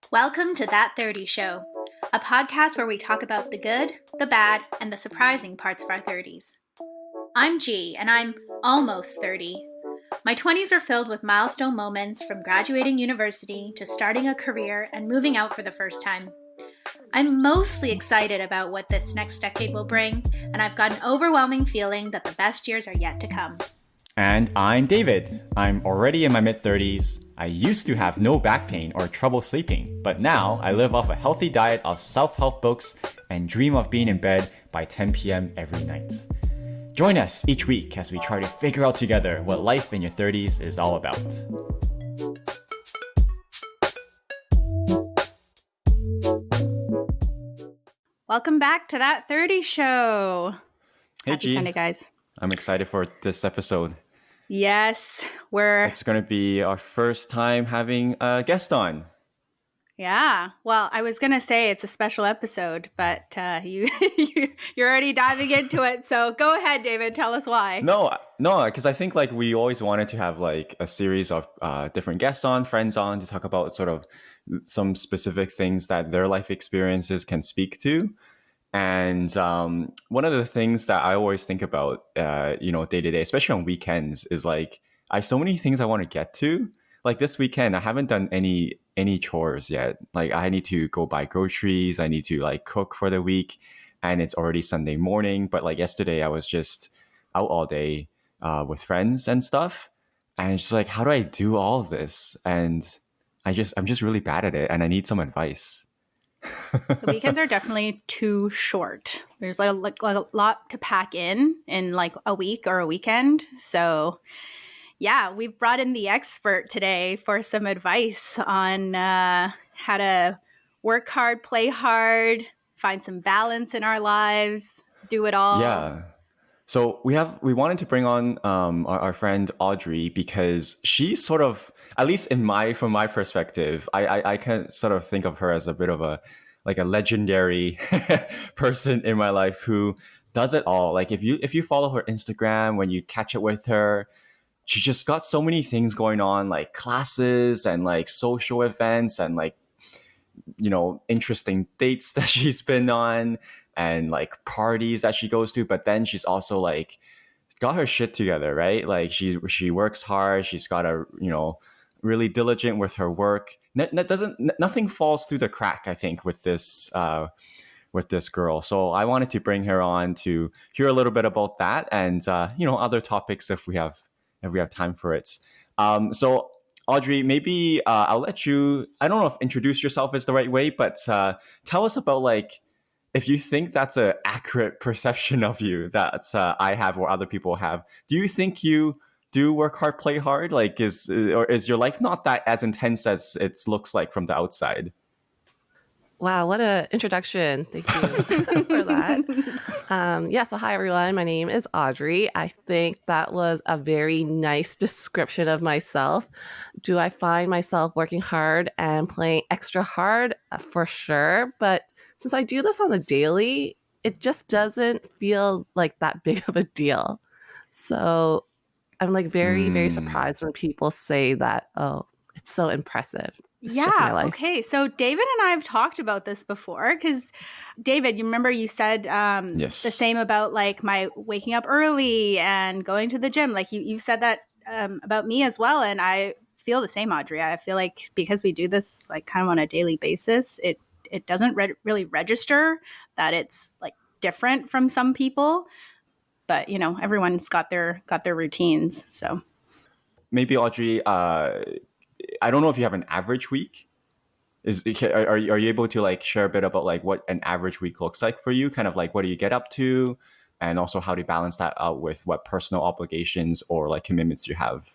Welcome to That 30 Show, a podcast where we talk about the good, the bad, and the surprising parts of our 30s. I'm G, and I'm almost 30. My 20s are filled with milestone moments from graduating university to starting a career and moving out for the first time. I'm mostly excited about what this next decade will bring, and I've got an overwhelming feeling that the best years are yet to come. And I'm David. I'm already in my mid-30s. I used to have no back pain or trouble sleeping, but now I live off a healthy diet of self-help books and dream of being in bed by 10 p.m. every night. Join us each week as we try to figure out together what life in your 30s is all about. Welcome back to That 30 Show. Hey, Happy G. Sunday, guys. I'm excited for this episode. Yes, It's going to be our first time having a guest on. Yeah. Well, I was going to say it's a special episode, but you're already diving into it. So go ahead, David. Tell us why. No, because I think like we always wanted to have like a series of different guests on, friends on to talk about sort of some specific things that their life experiences can speak to. And one of the things that I always think about, day to day, especially on weekends, is like I have so many things I want to get to. Like this weekend, I haven't done any chores yet. Like I need to go buy groceries. I need to like cook for the week, and it's already Sunday morning. But like yesterday, I was just out all day with friends and stuff, and it's just like, how do I do all of this? And I'm just really bad at it, and I need some advice. The weekends are definitely too short. There's like a lot to pack in like a week or a weekend. So yeah, we've brought in the expert today for some advice on how to work hard, play hard, find some balance in our lives, do it all. Yeah. So we wanted to bring on our friend Audrey because she's sort of, at least from my perspective, I can sort of think of her as a bit of a legendary person in my life who does it all. Like if you follow her Instagram, when you catch up with her, she just got so many things going on, like classes and like social events and like, interesting dates that she's been on and like parties that she goes to. But then she's also like got her shit together, right? Like she works hard. She's got a, really diligent with her work. Nothing falls through the crack, I think, with this girl. So I wanted to bring her on to hear a little bit about that and, other topics if we have time for it. So Audrey, maybe I'll let you, I don't know if introduce yourself is the right way, but tell us about like, if you think that's an accurate perception of you that I have or other people have. Do you think you do work hard, play hard? Like is your life not that as intense as it looks like from the outside? Wow, what an introduction. Thank you for that. So hi, everyone. My name is Audrey. I think that was a very nice description of myself. Do I find myself working hard and playing extra hard? For sure. But since I do this on a daily, it just doesn't feel like that big of a deal. So I'm like very, very surprised when people say that, oh, it's so impressive. It's just my life. Okay. So David and I have talked about this before because David, you remember you said Yes. the same about like my waking up early and going to the gym. Like you said that about me as well. And I feel the same, Audrey. I feel like because we do this like kind of on a daily basis, it doesn't really register that it's like different from some people. But, everyone's got their routines. So maybe Audrey, I don't know if you have an average week. Are you able to like share a bit about like what an average week looks like for you? Kind of like what do you get up to, and also how do you balance that out with what personal obligations or like commitments you have?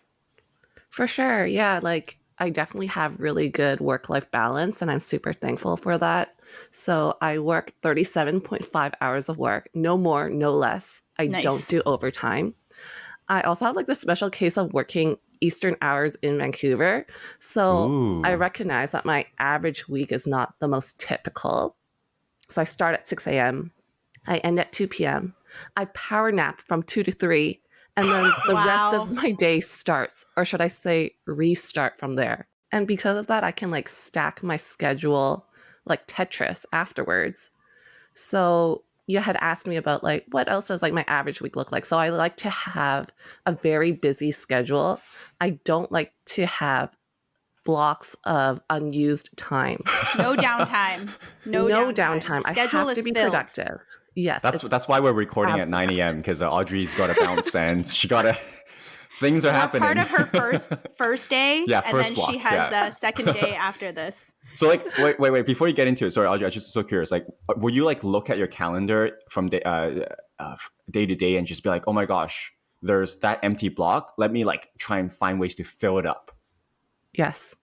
For sure. Yeah. Like I definitely have really good work-life balance and I'm super thankful for that. So I work 37.5 hours of work, no more, no less. I don't do overtime. I also have like the special case of working Eastern hours in Vancouver. So I recognize that my average week is not the most typical. So I start at 6 a.m. I end at 2 p.m. I power nap from 2 to 3. And then the rest Wow. of my day starts, or should I say restart from there. And because of that, I can like stack my schedule like Tetris afterwards. So you had asked me about like what else does like my average week look like. So I like to have a very busy schedule. I don't like to have blocks of unused time. No downtime. No downtime. I Schedule have to is be filled. productive. Yes. That's why we're recording at 9 a.m. because Audrey's got to bounce and she got to. Things are We're happening. part of her first day, Yeah, and first then block, she has yeah. a second day after this. So like, wait. Before you get into it, sorry, Audrey, I'm just so curious. Like, would you like look at your calendar from day to day and just be like, oh my gosh, there's that empty block. Let me like try and find ways to fill it up. Yes.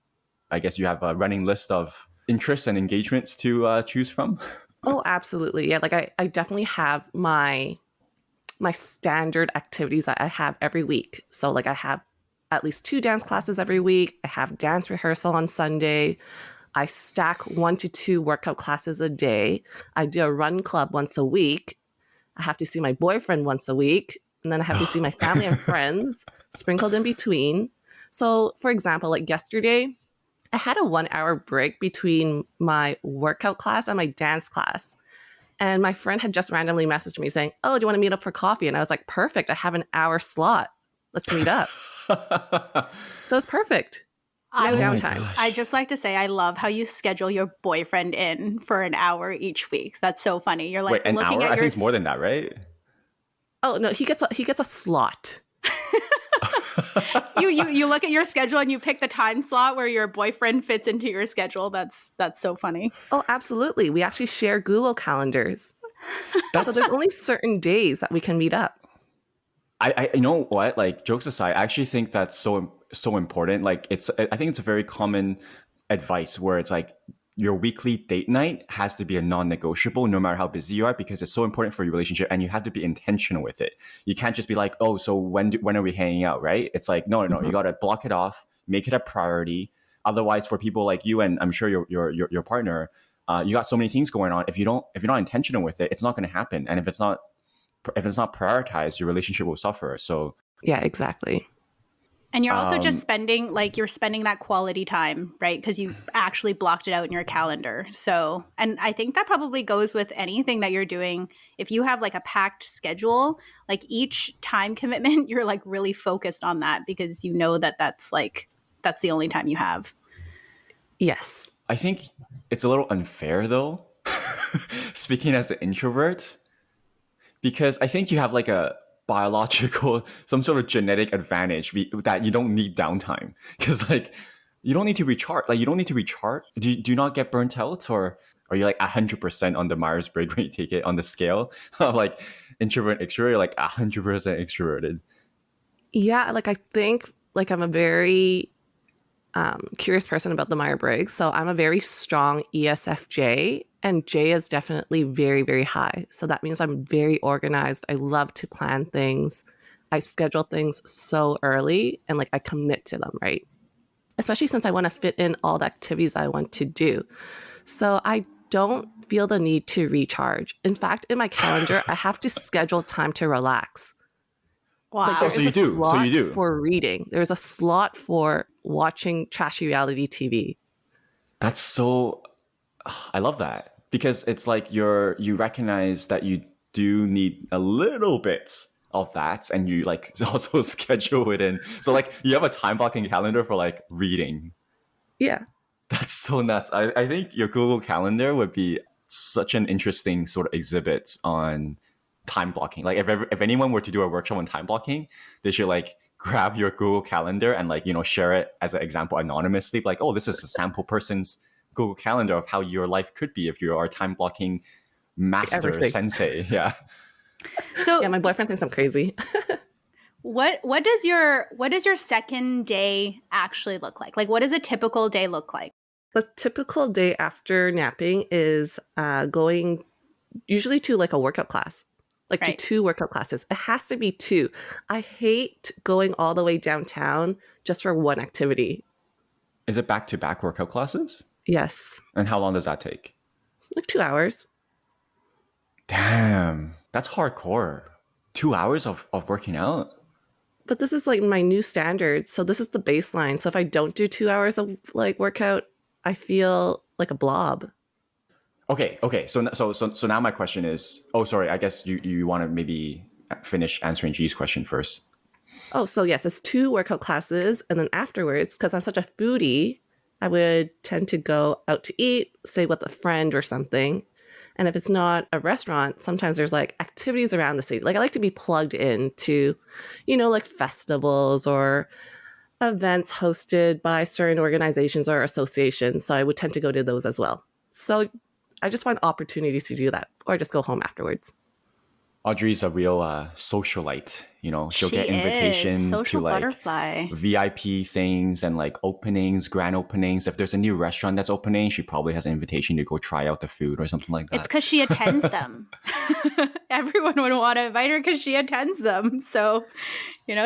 I guess you have a running list of interests and engagements to choose from. Oh, absolutely. Yeah. Like I definitely have my standard activities that I have every week. So like I have at least 2 dance classes every week. I have dance rehearsal on Sunday. I stack 1 to 2 workout classes a day. I do a run club once a week. I have to see my boyfriend once a week. And then I have to see my family and friends sprinkled in between. So for example, like yesterday, I had a 1-hour break between my workout class and my dance class. And my friend had just randomly messaged me saying, oh, do you want to meet up for coffee? And I was like, perfect. I have an hour slot. Let's meet up. So it's perfect. No downtime. I just like to say I love how you schedule your boyfriend in for an hour each week. That's so funny. You're like, Wait, an looking hour? at I think it's more than that, right? Oh no, he gets a slot. you look at your schedule and you pick the time slot where your boyfriend fits into your schedule. That's so funny. Oh, absolutely. We actually share Google calendars. So there's only certain days that we can meet up. I you know what? Like, jokes aside, I actually think that's so important. Like, I think it's a very common advice where it's like your weekly date night has to be a non-negotiable no matter how busy you are, because it's so important for your relationship and you have to be intentional with it. You can't just be like, oh, so when are we hanging out, right? It's like, no, you got to block it off, make it a priority. Otherwise, for people like you and I'm sure your partner, you got so many things going on. If you're not intentional with it, it's not going to happen. And if it's not prioritized, your relationship will suffer. So yeah, exactly. And you're also just spending that quality time, right? Because you actually blocked it out in your calendar. So, and I think that probably goes with anything that you're doing. If you have like a packed schedule, like each time commitment, you're like really focused on that because you know that that's the only time you have. Yes. I think it's a little unfair though, speaking as an introvert, because I think you have like a biological, some sort of genetic advantage that you don't need downtime, because like you don't need to recharge. Like you don't need to recharge. Do you not get burnt out, or are you like 100% on the Myers-Briggs when you take it on the scale of like introvert extrovert? You're like 100% extroverted. Yeah, like I think like I'm a very curious person about the Myers-Briggs. So I'm a very strong ESFJ, and J is definitely very, very high. So that means I'm very organized. I love to plan things. I schedule things so early and like I commit to them, right? Especially since I want to fit in all the activities I want to do. So I don't feel the need to recharge. In fact, in my calendar, I have to schedule time to relax. Wow. Like there So is you a do. slot So you do. for reading. There's a slot for watching trashy reality TV. That's so. I love that, because it's like you recognize that you do need a little bit of that, and you like also schedule it in. So like you have a time blocking calendar for like reading. Yeah. That's so nuts. I think your Google Calendar would be such an interesting sort of exhibit on time blocking. Like if anyone were to do a workshop on time blocking, they should like grab your Google Calendar and like, share it as an example anonymously. Like, oh, this is a sample person's Google Calendar of how your life could be if you are a time blocking master Everything. sensei. Yeah. So Yeah, my boyfriend thinks I'm crazy. what does your second day actually look like? Like what does a typical day look like? The typical day after napping is going usually to like a workout class, like Right. to 2 workout classes. It has to be 2. I hate going all the way downtown just for one activity. Is it back-to-back workout classes? Yes, And how long does that take? like 2 hours. Damn, that's hardcore. 2 hours of working out? But this is like my new standard. So this is the baseline. So if I don't do 2 hours of like workout, I feel like a blob. Okay. So now my question is, oh, sorry. I guess you want to maybe finish answering G's question first. Oh, so yes, it's 2 workout classes. And then afterwards, because I'm such a foodie, I would tend to go out to eat, say with a friend or something. And if it's not a restaurant, sometimes there's like activities around the city. Like I like to be plugged into, like festivals or events hosted by certain organizations or associations. So I would tend to go to those as well. So I just find opportunities to do that or just go home afterwards. Audrey's a real socialite. She'll She get is. invitations Social to like butterfly. VIP things and like openings, grand openings. If there's a new restaurant that's opening, she probably has an invitation to go try out the food or something like that. It's because she attends them. Everyone would want to invite her because she attends them. So,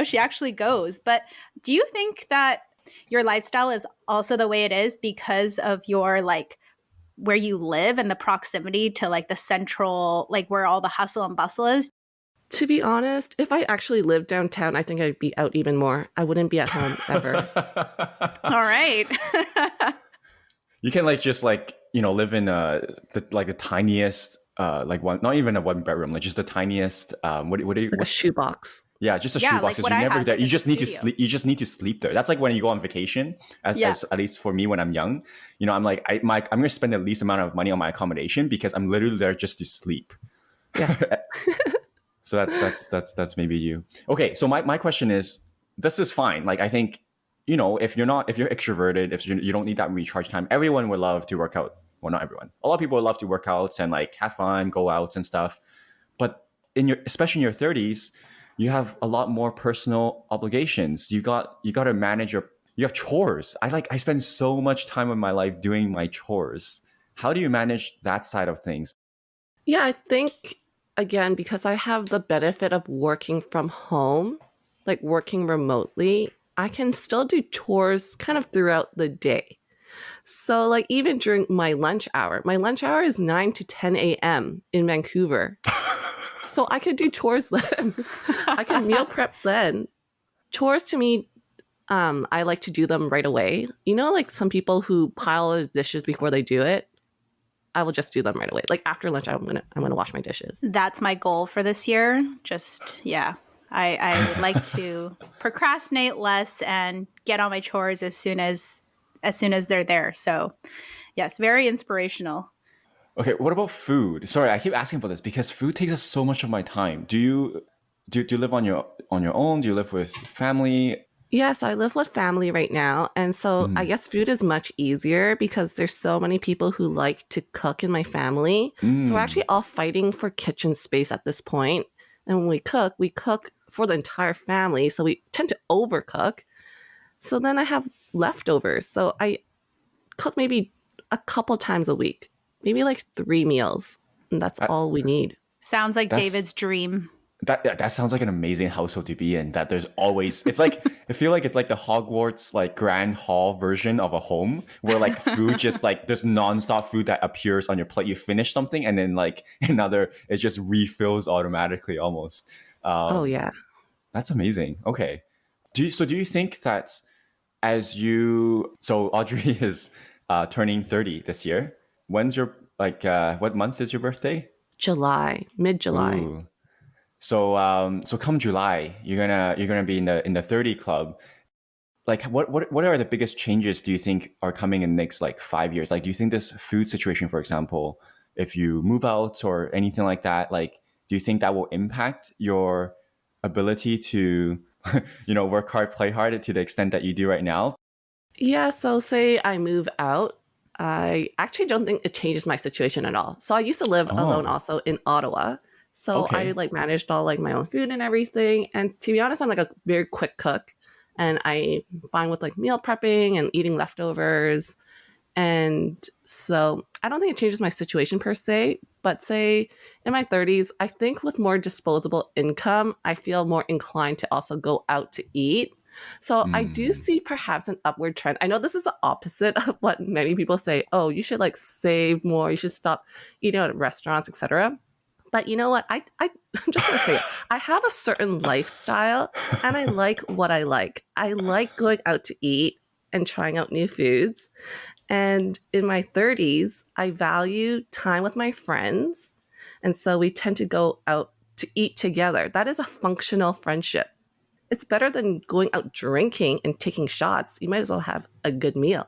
she actually goes. But do you think that your lifestyle is also the way it is because of your like where you live and the proximity to like the central, like where all the hustle and bustle is? To be honest, if I actually lived downtown, I think I'd be out even more. I wouldn't be at home ever. All right. You can live in the tiniest like one, not even a 1 bedroom, like just the tiniest A shoebox. Yeah, just a Yeah, shoebox. like what You I never have there. You is a just need to studio. sleep. You just need to sleep there. That's like when you go on vacation. As at least for me when I'm young, I'm like I'm going to spend the least amount of money on my accommodation because I'm literally there just to sleep. Yes. So that's maybe you. Okay, so my question is, this is fine. Like I think, if you're extroverted, if you don't need that recharge time, everyone would love to work out. Well, not everyone. A lot of people would love to work out and like have fun, go out and stuff. But especially in your 30s, you have a lot more personal obligations. You got to manage you have chores. I spend so much time of my life doing my chores. How do you manage that side of things? Yeah, I think, again, because I have the benefit of working from home, like working remotely, I can still do chores kind of throughout the day. So like even during my lunch hour is 9 to 10 a.m. in Vancouver. So I could do chores then. I can meal prep then. Chores to me, I like to do them right away. Like some people who pile the dishes before they do it. I will just do them right away. Like after lunch, I'm gonna wash my dishes. That's my goal for this year. I would like to procrastinate less and get on my chores as soon as they're there. So, yes, very inspirational. Okay, what about food? Sorry, I keep asking about this because food takes up so much of my time. Do you live on your own? Do you live with family? Yes, I live with family right now. And so I guess food is much easier because there's so many people who like to cook in my family. So we're actually all fighting for kitchen space at this point. And when we cook for the entire family. So we tend to overcook. So then I have leftovers. So I cook maybe a couple times a week, maybe like 3 meals. And that's all we need. Sounds like David's dream. That sounds like an amazing household to be in. That there's always, it's like, I feel like it's like the Hogwarts like grand hall version of a home where like food just like there's nonstop food that appears on your plate. You finish something and then like it just refills automatically almost. Oh yeah, that's amazing. Okay, do you think that so Audrey is turning 30 this year. When's your what month is your birthday? Mid-July. Ooh. So come July, you're gonna be in the 30 club. Like what are the biggest changes do you think are coming in the next like 5 years? Like do you think this food situation, for example, if you move out or anything like that, like do you think that will impact your ability to work hard, play hard to the extent that you do right now? Yeah, so say I move out, I actually don't think it changes my situation at all. So I used to live alone also in Ottawa. So Okay. I like managed all like my own food and everything. And to be honest, I'm like a very quick cook and I'm fine with like meal prepping and eating leftovers. And so I don't think it changes my situation per se, but say in my 30s, I think with more disposable income, I feel more inclined to also go out to eat. So I do see perhaps an upward trend. I know this is the opposite of what many people say. Oh, you should like save more. You should stop eating at restaurants, etc. But you know what? I'm just going to say it. I have a certain lifestyle and I like what I like. I like going out to eat and trying out new foods. And in my 30s, I value time with my friends. And so we tend to go out to eat together. That is a functional friendship. It's better than going out drinking and taking shots. You might as well have a good meal.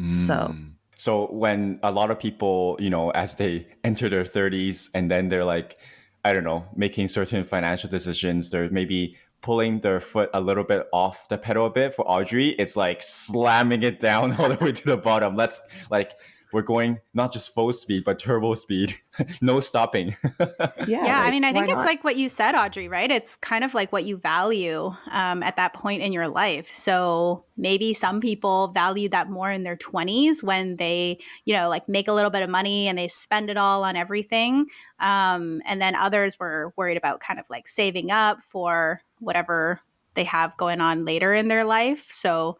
So So when a lot of people, as they enter their 30s and then they're like, I don't know, making certain financial decisions, they're maybe pulling their foot a little bit off the pedal a bit. For Audrey, it's like slamming it down all the way to the bottom. We're going not just full speed, but turbo speed. No stopping. Yeah, I mean, I think it's not? like what you said, Audrey, right? It's kind of like what you value at that point in your life. So maybe some people value that more in their 20s when they, like make a little bit of money and they spend it all on everything. And then others were worried about kind of like saving up for whatever they have going on later in their life. So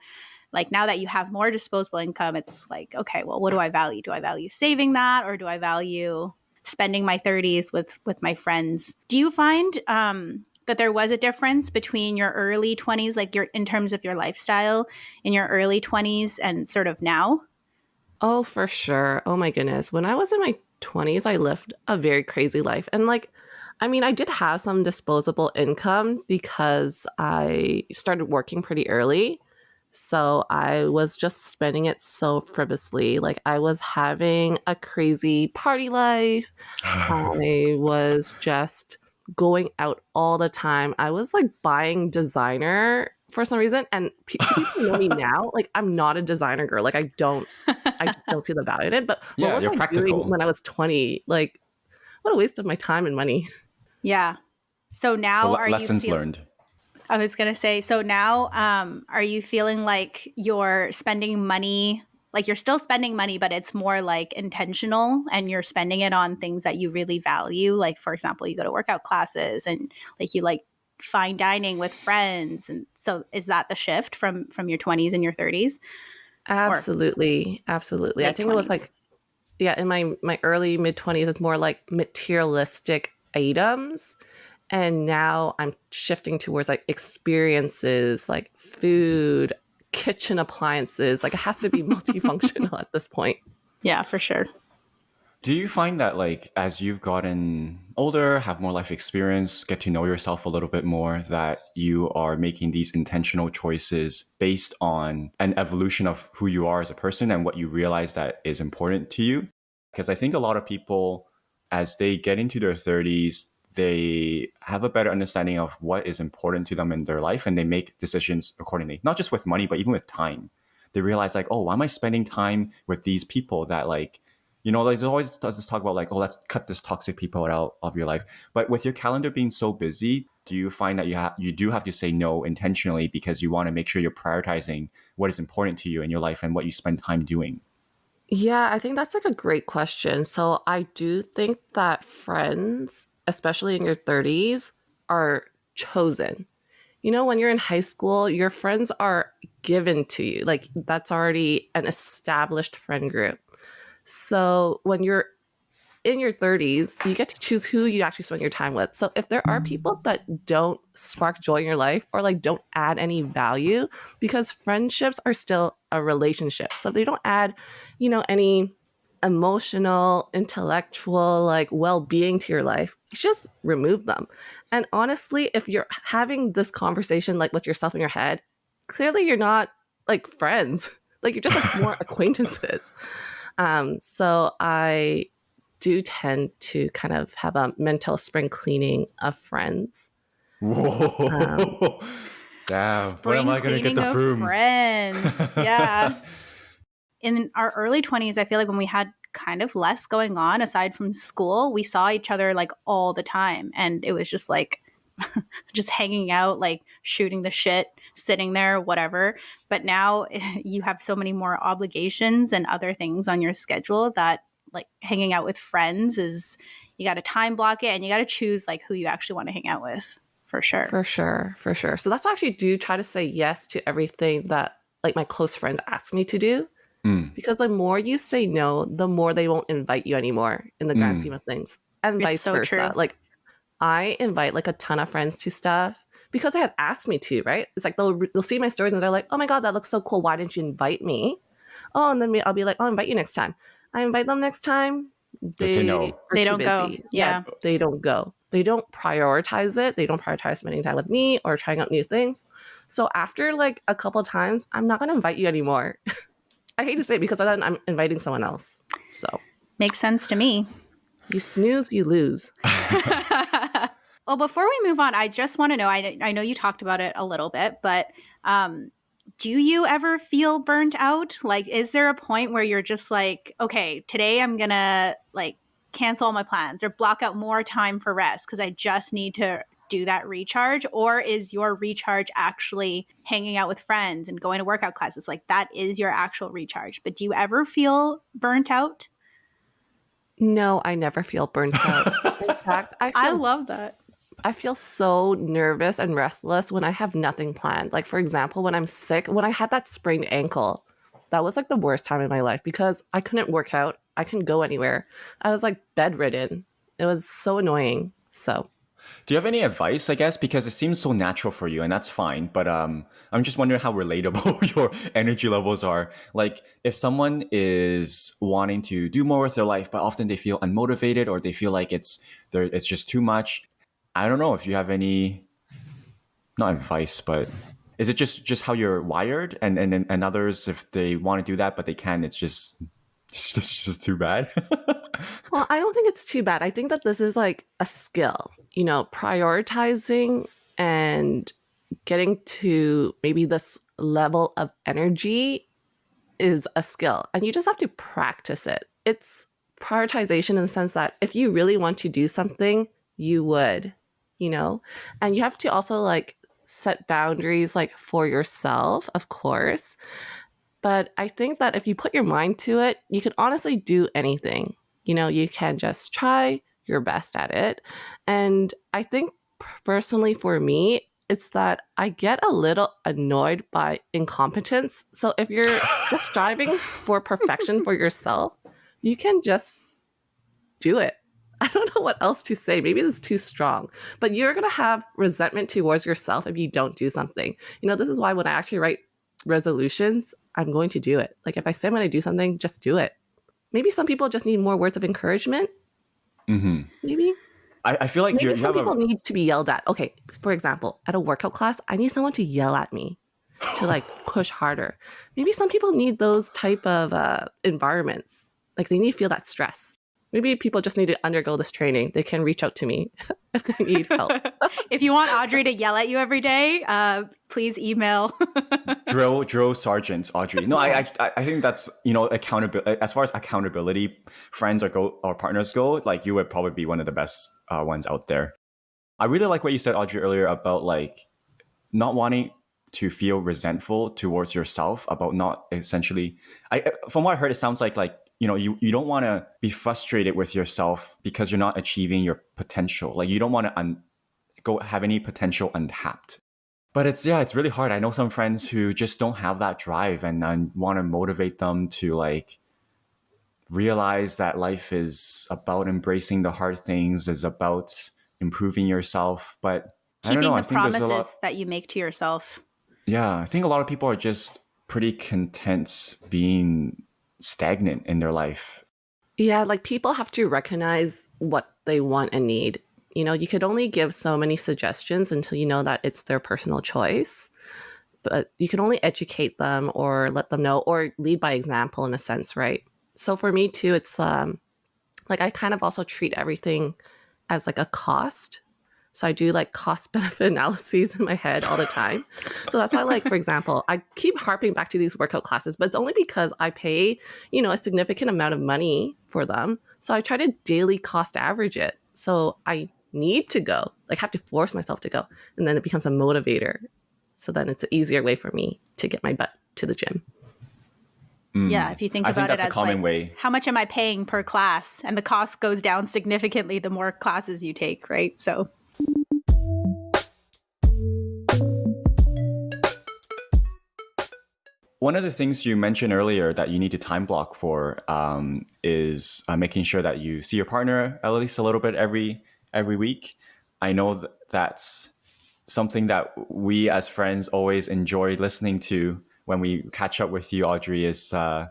like now that you have more disposable income, it's like, okay, well, what do I value? Do I value saving that, or do I value spending my 30s with my friends? Do you find that there was a difference between your early 20s, like in terms of your lifestyle in your early 20s and sort of now? Oh, for sure. Oh my goodness. When I was in my 20s, I lived a very crazy life. And I did have some disposable income because I started working pretty early. So I was just spending it so frivolously. Like I was having a crazy party life. I was just going out all the time. I was like buying designer for some reason. And people know me now. Like I'm not a designer girl. Like I don't see the value in it. But Yeah, what was you're I practical. doing when I was 20? Like what a waste of my time and money. Yeah. So now lessons learned. I was going to say, so now are you feeling like you're spending money, like you're still spending money, but it's more like intentional and you're spending it on things that you really value? Like, for example, you go to workout classes and like you like fine dining with friends. And so is that the shift from your 20s and your 30s? Absolutely. Absolutely. I think 20s? it was like, yeah, in my early mid 20s, it's more like materialistic items. And now I'm shifting towards like experiences, like food, kitchen appliances. Like it has to be multifunctional at this point. Yeah, for sure. Do you find that like as you've gotten older, have more life experience, get to know yourself a little bit more, that you are making these intentional choices based on an evolution of who you are as a person and what you realize that is important to you? Because I think a lot of people, as they get into their 30s, they have a better understanding of what is important to them in their life and they make decisions accordingly, not just with money, but even with time. They realize like, oh, why am I spending time with these people that like, like there's always does this talk about like, oh, let's cut this toxic people out of your life. But with your calendar being so busy, do you find that you do have to say no intentionally because you want to make sure you're prioritizing what is important to you in your life and what you spend time doing? Yeah, I think that's like a great question. So I do think that friends, especially in your 30s, are chosen. When you're in high school, your friends are given to you. Like that's already an established friend group. So when you're in your 30s, you get to choose who you actually spend your time with. So if there are people that don't spark joy in your life or like don't add any value, because friendships are still a relationship. So if they don't add, any emotional, intellectual, like well-being to your life, you just remove them. And honestly, if you're having this conversation like with yourself in your head, clearly you're not like friends. Like you're just like more acquaintances. So I do tend to kind of have a mental spring cleaning of friends. Whoa. Damn. When am I going to get the broom? Friends. Yeah. In our early 20s, I feel like when we had kind of less going on aside from school, we saw each other like all the time. And it was just like, just hanging out, like shooting the shit, sitting there, whatever. But now you have so many more obligations and other things on your schedule that like hanging out with friends is, you got to time block it and you got to choose like who you actually want to hang out with. For sure. For sure. For sure. So that's why I actually do try to say yes to everything that like my close friends ask me to do. Because the more you say no, the more they won't invite you anymore in the grand scheme of things. and It's vice so versa. true. Like I invite like a ton of friends to stuff because they had asked me to, right? It's like they'll see my stories and they're like, oh my God, that looks so cool. Why didn't you invite me? Oh, and then I'll be like, I'll invite you next time. I invite them next time. They say They no. are They too don't go. busy. Yeah. They don't go. They don't prioritize it. They don't prioritize spending time with me or trying out new things. So after like a couple times, I'm not going to invite you anymore. I hate to say it because then I'm inviting someone else. So Makes sense to me. you snooze, you lose. Well, before we move on, I just want to know, I know you talked about it a little bit, but do you ever feel burnt out? Like, is there a point where you're just like, okay, today I'm going to like cancel all my plans or block out more time for rest because I just need to do that recharge? Or is your recharge actually hanging out with friends and going to workout classes? Like that is your actual recharge. But do you ever feel burnt out? No, I never feel burnt out. In fact, I love that. I feel so nervous and restless when I have nothing planned. Like, for example, when I'm sick, when I had that sprained ankle, that was like the worst time in my life because I couldn't work out. I couldn't go anywhere. I was like bedridden. It was so annoying. So, Do you have any advice, I guess? Because it seems so natural for you, and that's fine. But I'm just wondering how relatable your energy levels are. Like, if someone is wanting to do more with their life, but often they feel unmotivated or they feel like it's just too much. I don't know if you have any, not advice, but is it just how you're wired? And others, if they want to do that, but they can't, it's just it's just too bad. well, I don't think it's too bad. I think that this is like a skill, prioritizing and getting to maybe this level of energy is a skill and you just have to practice it. It's prioritization in the sense that if you really want to do something, you would, and you have to also like set boundaries like for yourself, of course. But I think that if you put your mind to it, you can honestly do anything. You can just try your best at it. And I think personally for me, it's that I get a little annoyed by incompetence. So if you're just striving for perfection for yourself, you can just do it. I don't know what else to say. Maybe this is too strong, but you're going to have resentment towards yourself if you don't do something. This is why when I actually write resolutions, I'm going to do it. Like if I say I'm going to do something, just do it. Maybe some people just need more words of encouragement. Mm-hmm. Maybe. I feel like Maybe some people need to be yelled at. Okay, for example, at a workout class, I need someone to yell at me to like push harder. Maybe some people need those type of environments. Like they need to feel that stress. Maybe people just need to undergo this training. They can reach out to me if they need help. If you want Audrey to yell at you every day, please email. Drill Sergeant Audrey. No, I think that's accountability. As far as accountability, friends or partners go, like you would probably be one of the best ones out there. I really like what you said, Audrey, earlier about like not wanting to feel resentful towards yourself about not essentially. From what I heard, it sounds like you don't want to be frustrated with yourself because you're not achieving your potential. Like you don't want to go have any potential untapped. But it's really hard. I know some friends who just don't have that drive and I want to motivate them to like realize that life is about embracing the hard things, is about improving yourself. But I don't know. Keeping the promises that you make to yourself. Yeah, I think a lot of people are just pretty content being stagnant in their life. Yeah, like people have to recognize what they want and need. You could only give so many suggestions until you know that it's their personal choice. But you can only educate them or let them know or lead by example in a sense, right? So for me too, it's like I kind of also treat everything as like a cost. So I do like cost benefit analyses in my head all the time. So that's why, like, for example, I keep harping back to these workout classes, but it's only because I pay, a significant amount of money for them. So I try to daily cost average it. So I need to go, like have to force myself to go. And then it becomes a motivator. So then it's an easier way for me to get my butt to the gym. Yeah, if you think about it as a common way. How much am I paying per class? And the cost goes down significantly the more classes you take, right? So one of the things you mentioned earlier that you need to time block for is making sure that you see your partner at least a little bit every week. I know that's something that we as friends always enjoy listening to when we catch up with you, Audrey, is some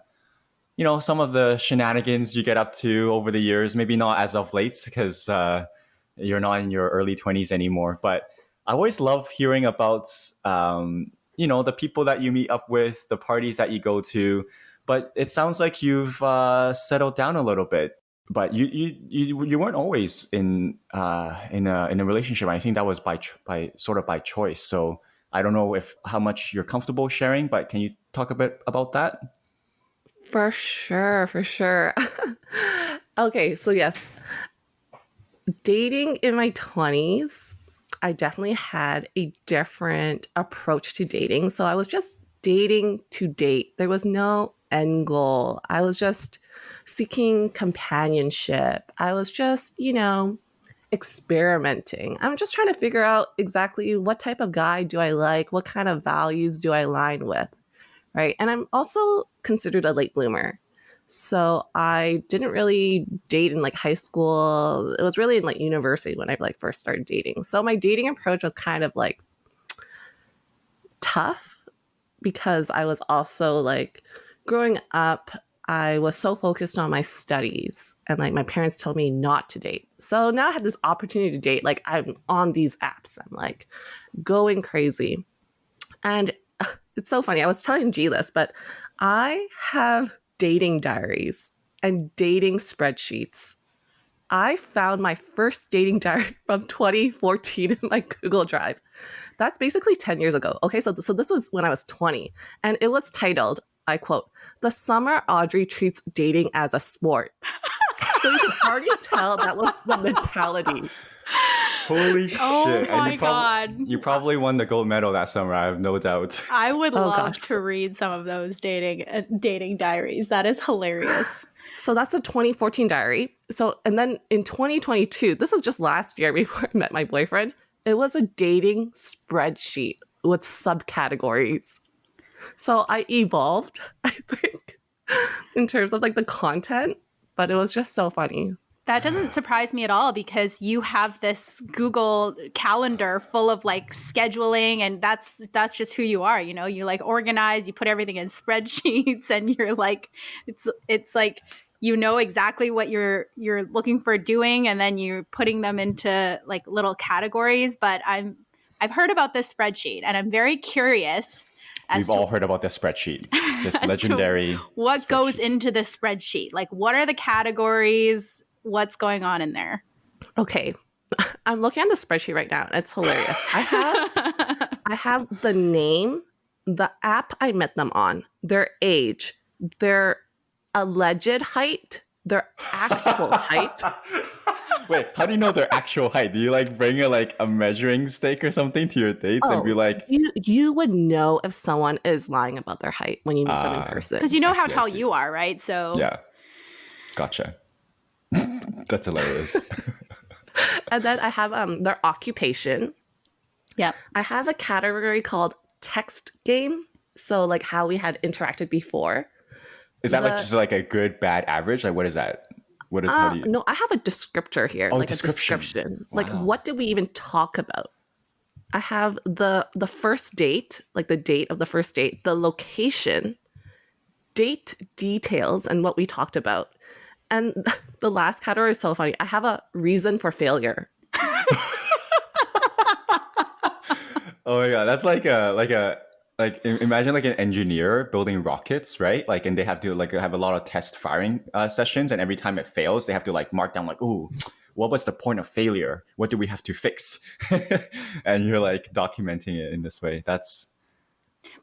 of the shenanigans you get up to over the years. Maybe not as of late because you're not in your early 20s anymore. But I always love hearing about the people that you meet up with, the parties that you go to. But it sounds like you've settled down a little bit. But you weren't always in a relationship. I think that was by choice. So I don't know how much you're comfortable sharing, but can you talk a bit about that? For sure, for sure. Okay, so yes, dating in my 20s, I definitely had a different approach to dating. So I was just dating to date. There was no end goal. I was just seeking companionship. I was just, experimenting. I'm just trying to figure out exactly what type of guy do I like? What kind of values do I align with? Right. And I'm also considered a late bloomer. So I didn't really date in like high school. It was really in like university when I like first started dating. So my dating approach was kind of like tough because I was also like growing up, I was so focused on my studies and like my parents told me not to date. So now I had this opportunity to date. Like I'm on these apps. I'm like going crazy. And it's so funny. I was telling G this, but I have dating diaries and dating spreadsheets. I found my first dating diary from 2014 in my Google Drive. That's basically 10 years ago. Okay, so this was when I was 20. And it was titled, I quote, "The Summer Audrey Treats Dating as a Sport." So you can already tell that was the mentality. Holy shit. Oh my God. You probably won the gold medal that summer, I have no doubt. I would love gosh. to read some of those dating diaries. That is hilarious. So that's a 2014 diary. So, and then in 2022, this was just last year before I met my boyfriend, it was a dating spreadsheet with subcategories. So I evolved, I think, in terms of like the content, but it was just so funny. That doesn't surprise me at all because you have this Google calendar full of like scheduling, and that's just who you are. You like organize, you put everything in spreadsheets, and you're like, it's like exactly what you're looking for doing, and then you're putting them into like little categories. But I've heard about this spreadsheet, and I'm very curious. We've all heard about this spreadsheet, this legendary. What goes into this spreadsheet? Like, what are the categories? What's going on in there? Okay. I'm looking at the spreadsheet right now. It's hilarious. I have the name, the app I met them on, their age, their alleged height, their actual height. Wait, how do you know their actual height? Do you like bring a measuring stick or something to your dates and be like... You would know if someone is lying about their height when you meet them in person. Because you know how tall you are, right? So yeah. Gotcha. That's hilarious. And then I have their occupation. Yep. I have a category called text game. So like how we had interacted before. Is that just like a good, bad, average? Like what is that? How do you... No, I have a descriptor here. Oh, like description. A description. Wow. Like what did we even talk about? I have the first date, like the date of the first date, the location, date details, and what we talked about. And the last category is so funny. I have a reason for failure. Oh my God. That's like imagine like an engineer building rockets, right? Like, and they have to like have a lot of test firing sessions. And every time it fails, they have to like mark down like, ooh, what was the point of failure? What do we have to fix? And you're like documenting it in this way.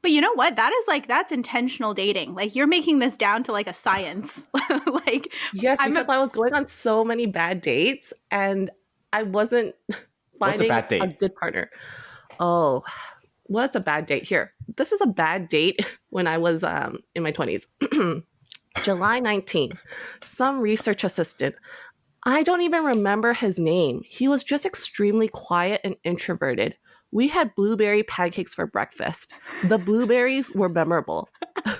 But you know what? That's intentional dating. Like you're making this down to like a science. Like yes, because I was going on so many bad dates and I wasn't finding a good partner. Oh, what's a bad date? Here, this is a bad date when I was in my 20s. July 19th, some research assistant. I don't even remember his name. He was just extremely quiet and introverted. We had blueberry pancakes for breakfast. The blueberries were memorable.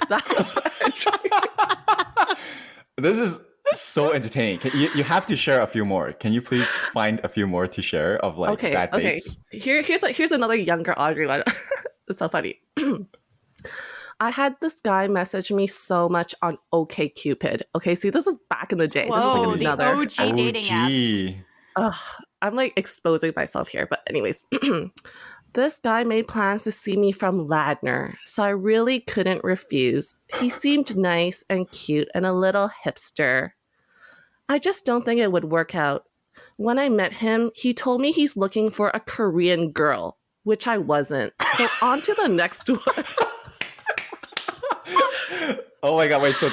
That was the entry. This is so entertaining. You have to share a few more. Can you please find a few more to share of like bad dates? Here's another younger Audrey one. It's so funny. I had this guy message me so much on OkCupid. Okay, see, this is back in the day. Whoa, this is like the another OG dating app. Ugh, I'm like exposing myself here, but anyways. This guy made plans to see me from Ladner, so I really couldn't refuse. He seemed nice and cute and a little hipster. I just don't think it would work out. When I met him, he told me he's looking for a Korean girl, which I wasn't. So on to the next one. Oh my god! Wait, so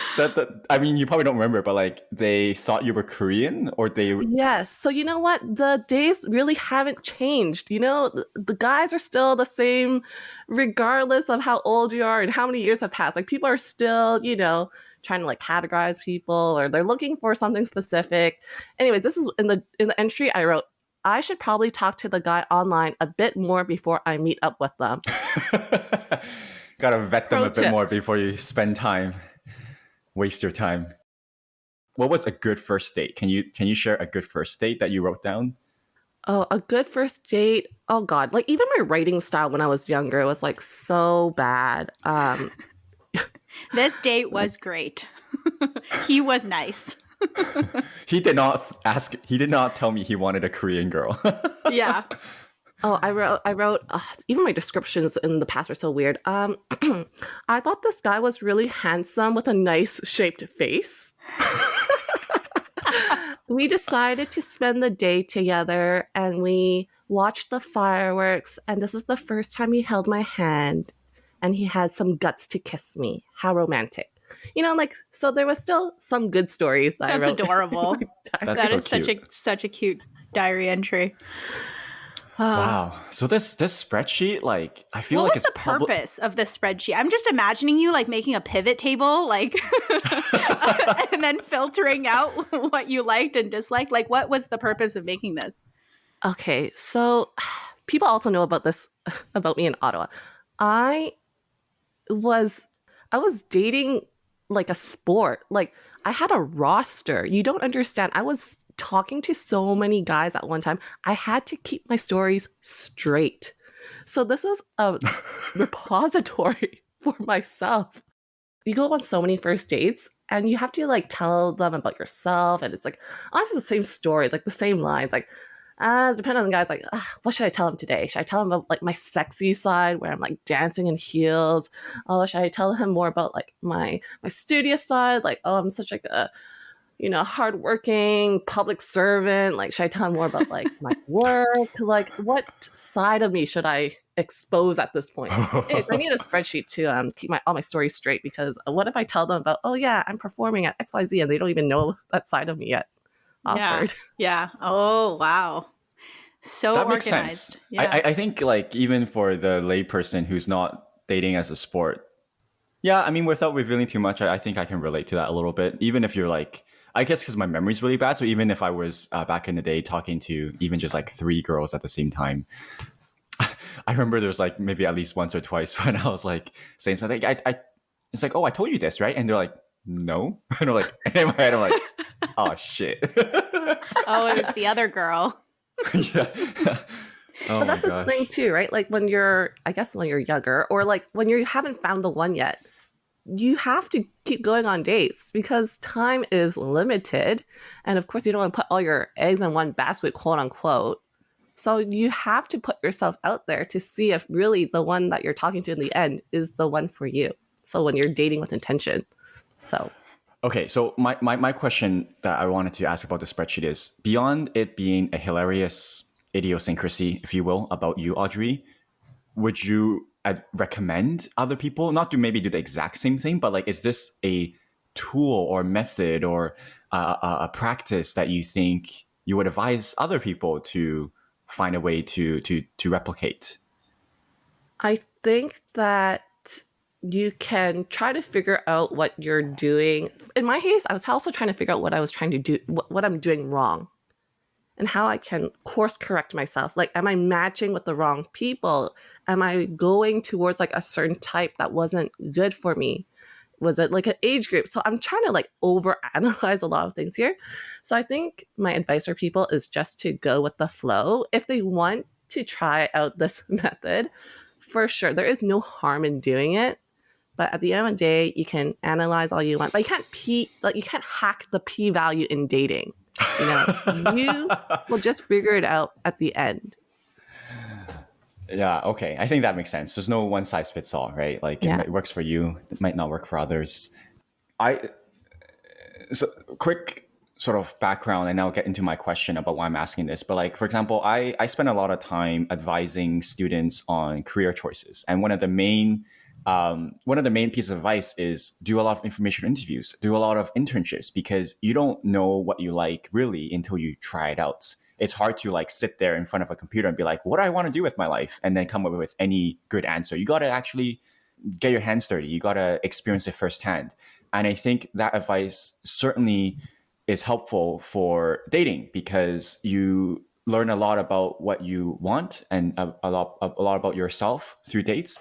I mean, you probably don't remember, but like they thought you were Korean, or they? Yes. So you know what? The days really haven't changed. You know, the guys are still the same, regardless of how old you are and how many years have passed. Like people are still, you know, trying to like categorize people, or they're looking for something specific. Anyways, this is in the entry I wrote. I should probably talk to the guy online a bit more before I meet up with them. Gotta vet them Pro a bit tip. more before you spend time, waste your time. What was a good first date? Can you share a good first date that you wrote down? Oh, a good first date. Oh God. Like even my writing style when I was younger was like so bad. This date was great. He was nice. He did not tell me he wanted a Korean girl. Yeah. Oh, I wrote, even my descriptions in the past were so weird. I thought this guy was really handsome with a nice shaped face. We decided to spend the day together and we watched the fireworks. And this was the first time he held my hand and he had some guts to kiss me. How romantic. You know, like, so there was still some good stories that I wrote. That's adorable. That's That so is cute. such a cute diary entry. Wow. So this spreadsheet, like, I feel What like was it's the purpose of this spreadsheet? I'm just imagining you like making a pivot table, like, and then filtering out what you liked and disliked. Like, what was the purpose of making this? Okay, so people also know about this about me in Ottawa. I was dating like a sport. Like I had a roster. You don't understand. I was talking to so many guys at one time. I had to keep my stories straight. So this was a repository for myself. You go on so many first dates and you have to like tell them about yourself, and it's like honestly the same story, like the same lines, like depending on the guys, like what should I tell him today? Should I tell him about like my sexy side where I'm like dancing in heels? Oh, should I tell him more about like my studious side, like I'm such like a hardworking public servant? Like should I tell him more about like my work? Like what side of me should I expose at this point? Anyways, I need a spreadsheet to keep all my stories straight, because what if I tell them about, oh yeah, I'm performing at XYZ and they don't even know that side of me yet? Awkward. Yeah. Oh, wow. So that makes organized. sense. Yeah. I think like even for the layperson who's not dating as a sport, yeah, I mean, without revealing too much, I think I can relate to that a little bit. Even if you're like, I guess because my memory's really bad. So even if I was back in the day talking to even just like 3 girls at the same time, I remember there was like maybe at least once or twice when I was like saying something. It's like, oh, I told you this, right? And they're like, no. And I'm like, in my head, I'm like, oh shit. Oh, it was the other girl. Yeah. Oh But that's the thing too, right? Like when you're younger, or like when you haven't found the one yet, you have to keep going on dates because time is limited. And of course, you don't want to put all your eggs in one basket, quote unquote. So you have to put yourself out there to see if really the one that you're talking to in the end is the one for you. So when you're dating with intention. So. Okay, so my question that I wanted to ask about the spreadsheet is, beyond it being a hilarious idiosyncrasy, if you will, about you, Audrey, would you recommend other people not to maybe do the exact same thing, but like, is this a tool or method or a practice that you think you would advise other people to find a way to replicate? I think that you can try to figure out what you're doing. In my case, I was also trying to figure out what I was trying to do, what I'm doing wrong. and how I can course correct myself. Like, am I matching with the wrong people? Am I going towards like a certain type that wasn't good for me? Was it like an age group? So I'm trying to like overanalyze a lot of things here. So I think my advice for people is just to go with the flow. If they want to try out this method, for sure, there is no harm in doing it. But at the end of the day, you can analyze all you want, but you can't hack the p value in dating. You know, you will just figure it out at the end. Yeah, okay. I think that makes sense. There's no one size fits all, right? Like Yeah. it works for you, it might not work for others. I so quick sort of background, and I'll get into my question about why I'm asking this. But like, for example, I spend a lot of time advising students on career choices, and one of the main pieces of advice is do a lot of information interviews, do a lot of internships, because you don't know what you like really until you try it out. It's hard to like sit there in front of a computer and be like, what do I want to do with my life? And then come up with any good answer. You got to actually get your hands dirty. You got to experience it firsthand. And I think that advice certainly is helpful for dating, because you learn a lot about what you want and a lot about yourself through dates.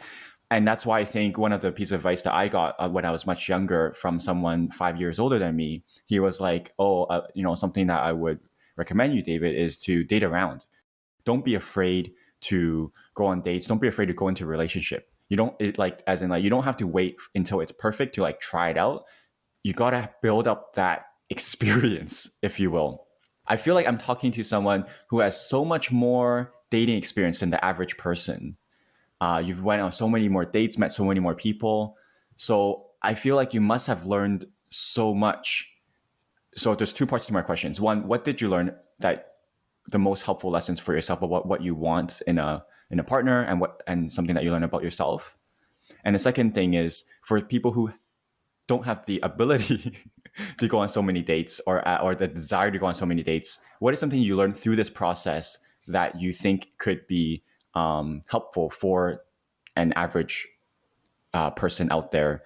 And that's why I think one of the pieces of advice that I got when I was much younger from someone 5 years older than me, he was like, something that I would recommend you, David, is to date around. Don't be afraid to go on dates. Don't be afraid to go into a relationship. You don't you don't have to wait until it's perfect to like try it out. You got to build up that experience, if you will. I feel like I'm talking to someone who has so much more dating experience than the average person. You've went on so many more dates, met so many more people. So I feel like you must have learned so much. So there's two parts to my questions. One, what did you learn that the most helpful lessons for yourself about what you want in a partner, and something that you learn about yourself? And the second thing is, for people who don't have the ability to go on so many dates, or the desire to go on so many dates, what is something you learned through this process that you think could be helpful for an average person out there?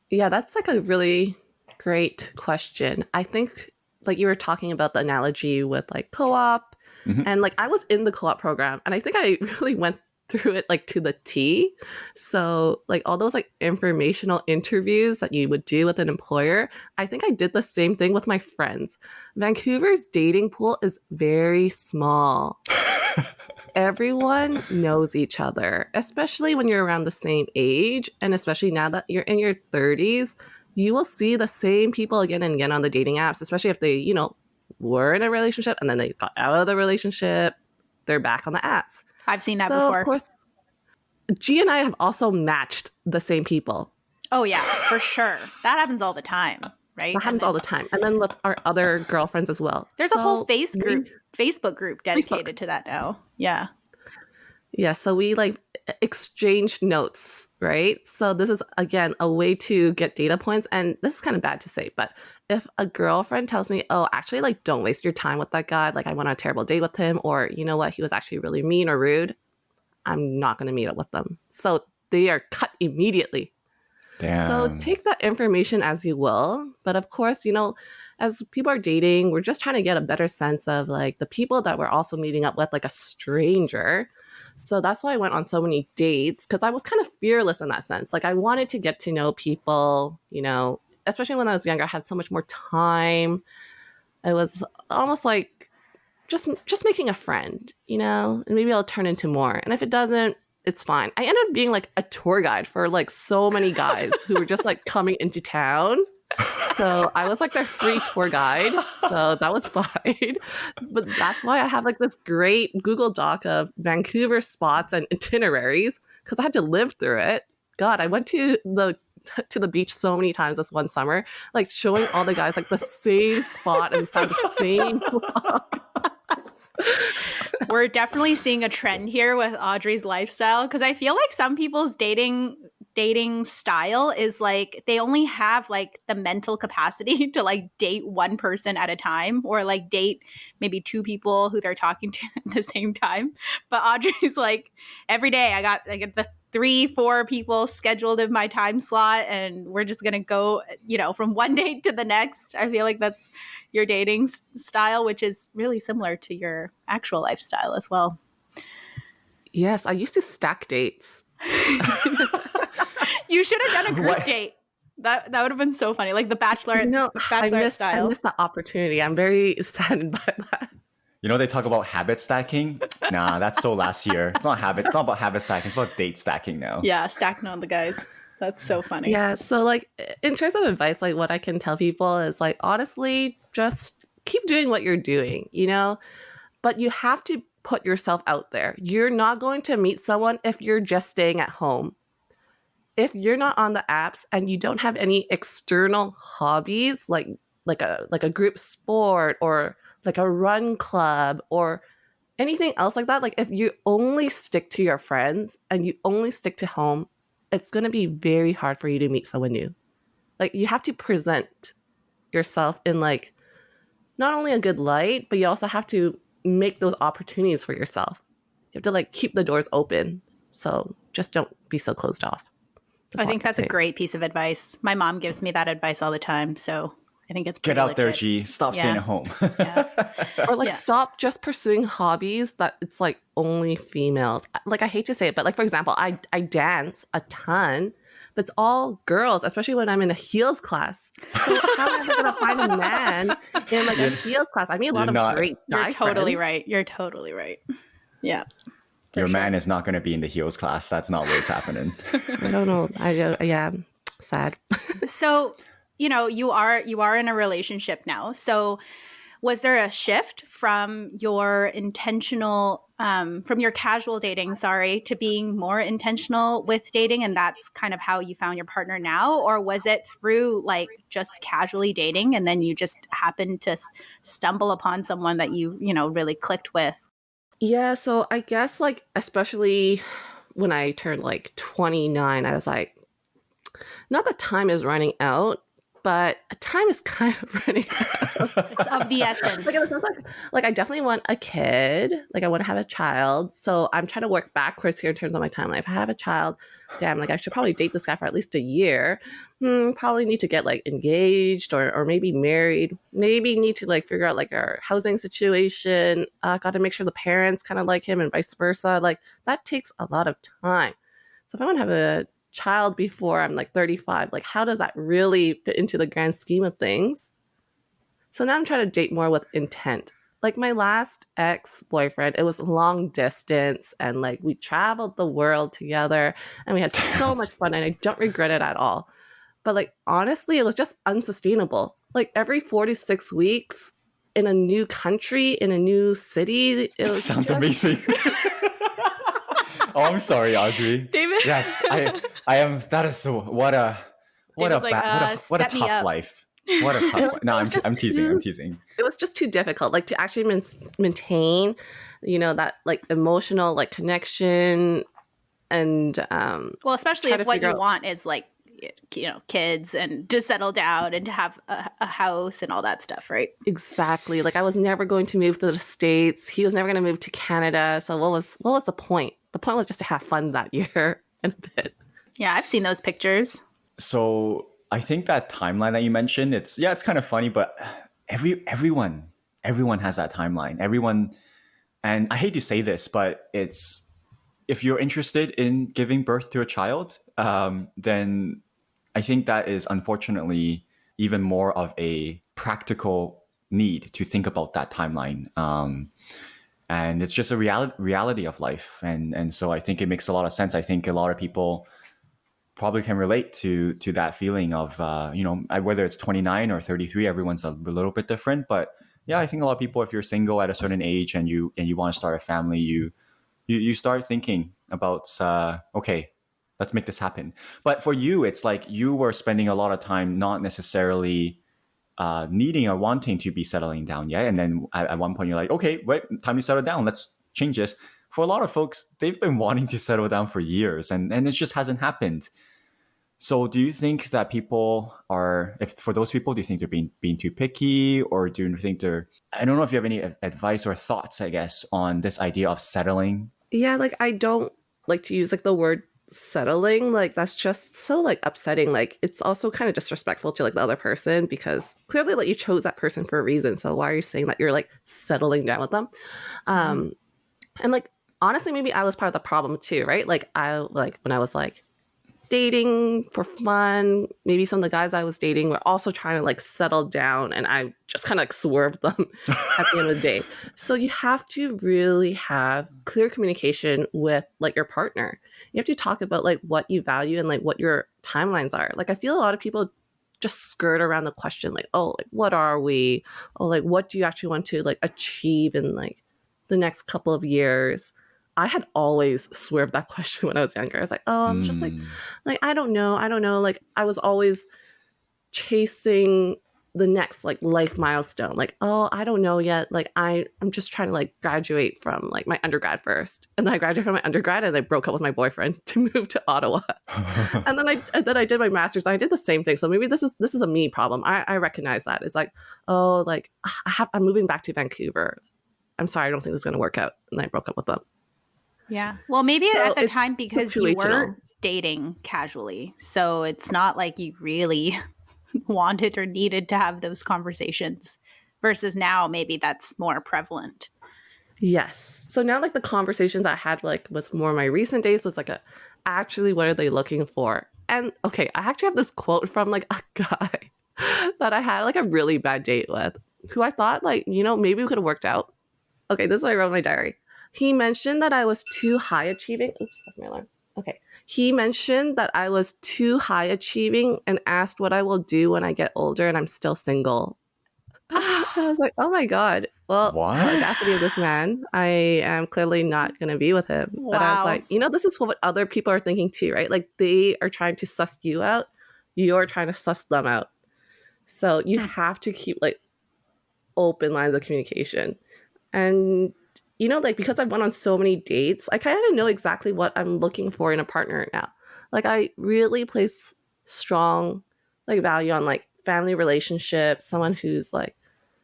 Yeah, that's like a really great question. I think like you were talking about the analogy with like co-op, and like I was in the co-op program, and I think I really went through it like to the T. So like all those like informational interviews that you would do with an employer, I think I did the same thing with my friends. Vancouver's dating pool is very small. Everyone knows each other, especially when you're around the same age. And especially now that you're in your 30s, you will see the same people again and again on the dating apps, especially if they, were in a relationship and then they got out of the relationship, they're back on the apps. I've seen that before. Of course, G and I have also matched the same people. Oh, yeah, for sure. That happens all the time, right? That happens all the time. And then with our other girlfriends as well. There's a whole Facebook group dedicated to that now. Yeah. Yeah, so we like exchange notes, right? So this is, again, a way to get data points. And this is kind of bad to say, but if a girlfriend tells me, oh, actually, like, don't waste your time with that guy. Like, I went on a terrible date with him, or you know what, he was actually really mean or rude, I'm not going to meet up with them. So they are cut immediately. Damn. So take that information as you will. But of course, as people are dating, we're just trying to get a better sense of like the people that we're also meeting up with, like a stranger. So that's why I went on so many dates, because I was kind of fearless in that sense. Like I wanted to get to know people, especially when I was younger, I had so much more time. It was almost like just making a friend, and maybe I'll turn into more. And if it doesn't, it's fine. I ended up being like a tour guide for like so many guys who were just like coming into town. So I was like their free tour guide. So that was fine. But that's why I have like this great Google Doc of Vancouver spots and itineraries, because I had to live through it. God, I went to the beach so many times this one summer, like showing all the guys like the same spot and the same vlog. We're definitely seeing a trend here with Audrey's lifestyle, because I feel like some people's dating style is like they only have like the mental capacity to like date one person at a time, or like date maybe two people who they're talking to at the same time. But Audrey's like, every day I get 3-4 people scheduled in my time slot and we're just going to go, from one date to the next. I feel like that's your dating style, which is really similar to your actual lifestyle as well. Yes, I used to stack dates. You should have done a group date. That would have been so funny, like the Bachelor. I missed the opportunity. I'm very saddened by that. They talk about habit stacking. Nah, that's so last year. It's not about habit stacking. It's about date stacking now. Yeah, stacking on the guys. That's so funny. Yeah. So like in terms of advice, like what I can tell people is like, honestly, just keep doing what you're doing, but you have to put yourself out there. You're not going to meet someone if you're just staying at home. If you're not on the apps and you don't have any external hobbies like a group sport or like a run club or anything else like that, like if you only stick to your friends and you only stick to home, it's going to be very hard for you to meet someone new. Like you have to present yourself in like not only a good light, but you also have to make those opportunities for yourself. You have to like keep the doors open. So just don't be so closed off. I think that's a great piece of advice. My mom gives me that advice all the time. So I think it's pretty Get out legit. there, G. Stop staying at home. Or like stop just pursuing hobbies that it's like only females. Like I hate to say it, but like for example, I dance a ton, but it's all girls, especially when I'm in a heels class. So how am I ever gonna find a man in like a heels class? I mean, a lot of great guy You're totally friends. right. You're totally right. Yeah. Your man is not going to be in the heels class. That's not where it's happening. I don't know. Yeah, sad. So, you are in a relationship now. So was there a shift from your from your casual dating, to being more intentional with dating? And that's kind of how you found your partner now? Or was it through like just casually dating and then you just happened to stumble upon someone that you really clicked with? Yeah, so I guess like especially when I turned like 29, I was like, not that time is running out, but time is kind of running out. It's of the essence. Like I definitely want a kid. Like I want to have a child. So I'm trying to work backwards here in terms of my timeline. If I have a child, damn, like I should probably date this guy for at least a year. Probably need to get like engaged or maybe married. Maybe need to like figure out like our housing situation. Got to make sure the parents kind of like him and vice versa. Like that takes a lot of time. So if I want to have a child before I'm like 35, like how does that really fit into the grand scheme of things? So now I'm trying to date more with intent. Like my last ex-boyfriend, it was long distance and like we traveled the world together and we had so much fun and I don't regret it at all. But like honestly, it was just unsustainable. Like every 4 to 6 weeks in a new country, in a new city. It sounds amazing. Oh, I'm sorry, Audrey. David? Yes, I am. That is so. What a tough life. What a tough life. No, I'm teasing. It was just too difficult, like to actually maintain, that like emotional like connection and well, especially if what you want is like kids and to settle down and to have a house and all that stuff, right? Exactly. Like I was never going to move to the States. He was never going to move to Canada. So what was the point? The point was just to have fun that year and a bit. Yeah, I've seen those pictures. So I think that timeline that you mentioned, it's kind of funny, but everyone has that timeline. Everyone, and I hate to say this, but it's if you're interested in giving birth to a child, then I think that is unfortunately even more of a practical need to think about that timeline. And it's just a reality of life. And so I think it makes a lot of sense. I think a lot of people probably can relate to that feeling of, whether it's 29 or 33, everyone's a little bit different. But yeah, I think a lot of people, if you're single at a certain age and you want to start a family, you start thinking about, okay, let's make this happen. But for you, it's like you were spending a lot of time not necessarily needing or wanting to be settling down yet. And then at one point you're like, okay, wait, time to settle down. Let's change this. For a lot of folks, they've been wanting to settle down for years and it just hasn't happened. So do you think that people are, for those people, do you think they're being too picky, or do you think I don't know if you have any advice or thoughts, I guess, on this idea of settling? Yeah, like I don't like to use like the word settling, like that's just so like upsetting. Like it's also kind of disrespectful to like the other person because clearly like you chose that person for a reason. So why are you saying that you're like settling down with them? Um and like honestly, maybe I was part of the problem too, right? Like I like when I was like dating for fun, maybe some of the guys I was dating were also trying to like settle down and I just kind of like swerved them at the end of the day. So you have to really have clear communication with like your partner. You have to talk about like what you value and like what your timelines are. Like I feel a lot of people just skirt around the question like, oh, like what are we? Oh, like what do you actually want to like achieve in like the next couple of years? I had always swerved that question when I was younger. I was like, oh, I'm just like, I don't know. Like I was always chasing the next like life milestone. Like, oh, I don't know yet. Like I'm just trying to like graduate from like my undergrad first. And then I graduated from my undergrad and I broke up with my boyfriend to move to Ottawa. and then I did my master's. I did the same thing. So maybe this is a me problem. I recognize that. It's like, oh, like I'm moving back to Vancouver. I'm sorry, I don't think this is gonna work out. And I broke up with them. Yeah. Well, maybe So at the it's time because you were situational. dating casually. So it's not like you really wanted or needed to have those conversations versus now maybe that's more prevalent. Yes. So now like the conversations I had like with more of my recent dates was like actually what are they looking for? And okay, I actually have this quote from like a guy that I had like a really bad date with who I thought like, maybe we could have worked out. Okay, this is what I wrote in my diary. He mentioned that I was too high achieving. Oops, that's my alarm. Okay. He mentioned that I was too high achieving and asked what I will do when I get older and I'm still single. I was like, oh my God. Well, What? the audacity of this man. I am clearly not going to be with him. But I was Wow. like, this is what other people are thinking too, right? Like they are trying to suss you out. You're trying to suss them out. So you have to keep like open lines of communication. And like because I've went on so many dates, I kind of know exactly what I'm looking for in a partner now. Like I really place strong like value on like family relationships, someone who's like